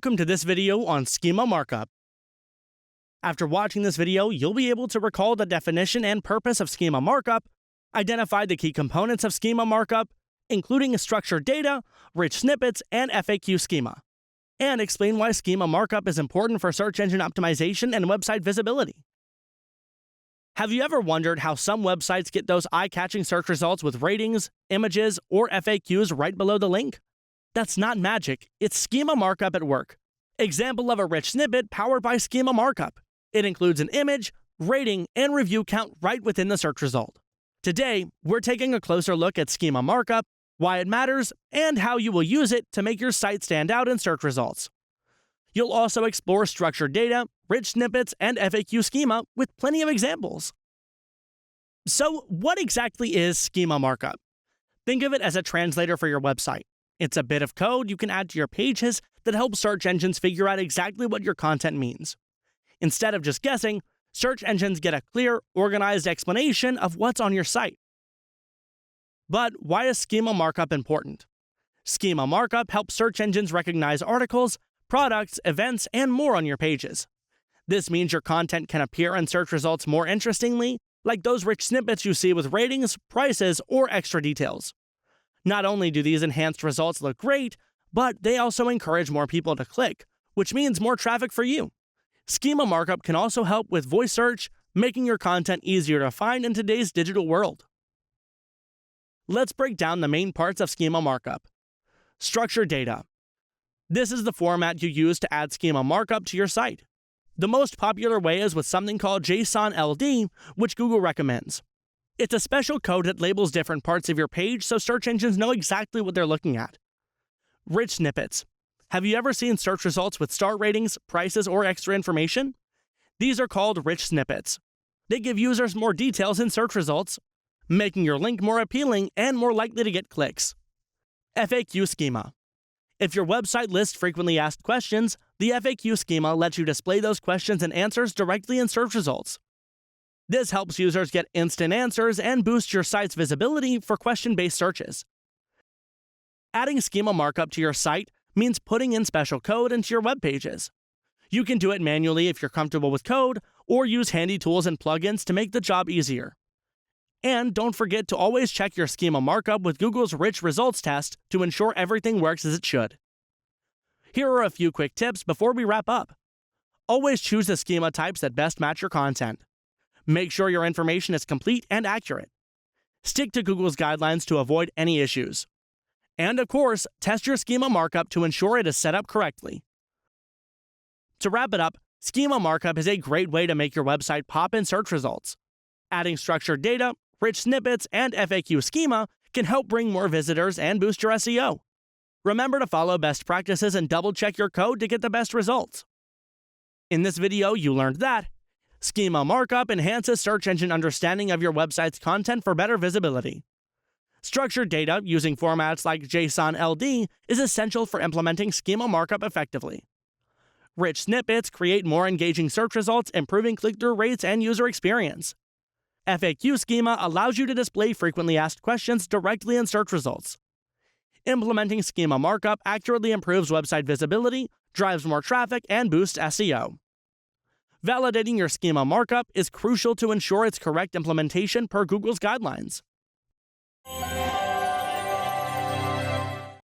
Welcome to this video on Schema Markup. After watching this video, you'll be able to recall the definition and purpose of Schema Markup, identify the key components of Schema Markup, including structured data, rich snippets, and FAQ schema, and explain why Schema Markup is important for search engine optimization and website visibility. Have you ever wondered how some websites get those eye-catching search results with ratings, images, or FAQs right below the link? That's not magic, it's Schema Markup at work. Example of a rich snippet powered by Schema Markup. It includes an image, rating, and review count right within the search result. Today, we're taking a closer look at Schema Markup, why it matters, and how you will use it to make your site stand out in search results. You'll also explore structured data, rich snippets, and FAQ schema with plenty of examples. So, what exactly is Schema Markup? Think of it as a translator for your website. It's a bit of code you can add to your pages that helps search engines figure out exactly what your content means. Instead of just guessing, search engines get a clear, organized explanation of what's on your site. But why is Schema Markup important? Schema Markup helps search engines recognize articles, products, events, and more on your pages. This means your content can appear in search results more interestingly, like those rich snippets you see with ratings, prices, or extra details. Not only do these enhanced results look great, but they also encourage more people to click, which means more traffic for you. Schema Markup can also help with voice search, making your content easier to find in today's digital world. Let's break down the main parts of Schema Markup. Structured data. This is the format you use to add Schema Markup to your site. The most popular way is with something called JSON LD, which Google recommends. It's a special code that labels different parts of your page so search engines know exactly what they're looking at. Rich snippets. Have you ever seen search results with star ratings, prices, or extra information? These are called rich snippets. They give users more details in search results, making your link more appealing and more likely to get clicks. FAQ schema. If your website lists frequently asked questions, the FAQ schema lets you display those questions and answers directly in search results. This helps users get instant answers and boosts your site's visibility for question-based searches. Adding Schema Markup to your site means putting in special code into your web pages. You can do it manually if you're comfortable with code, or use handy tools and plugins to make the job easier. And don't forget to always check your Schema Markup with Google's Rich Results test to ensure everything works as it should. Here are a few quick tips before we wrap up. Always choose the schema types that best match your content. Make sure your information is complete and accurate. Stick to Google's guidelines to avoid any issues. And of course, test your Schema Markup to ensure it is set up correctly. To wrap it up, Schema Markup is a great way to make your website pop in search results. Adding structured data, rich snippets, and FAQ schema can help bring more visitors and boost your SEO. Remember to follow best practices and double-check your code to get the best results. In this video, you learned that Schema Markup enhances search engine understanding of your website's content for better visibility. Structured data using formats like JSON LD is essential for implementing Schema Markup effectively. Rich snippets create more engaging search results, improving click-through rates and user experience. FAQ schema allows you to display frequently asked questions directly in search results. Implementing Schema Markup accurately improves website visibility, drives more traffic, and boosts SEO. Validating your Schema Markup is crucial to ensure its correct implementation per Google's guidelines.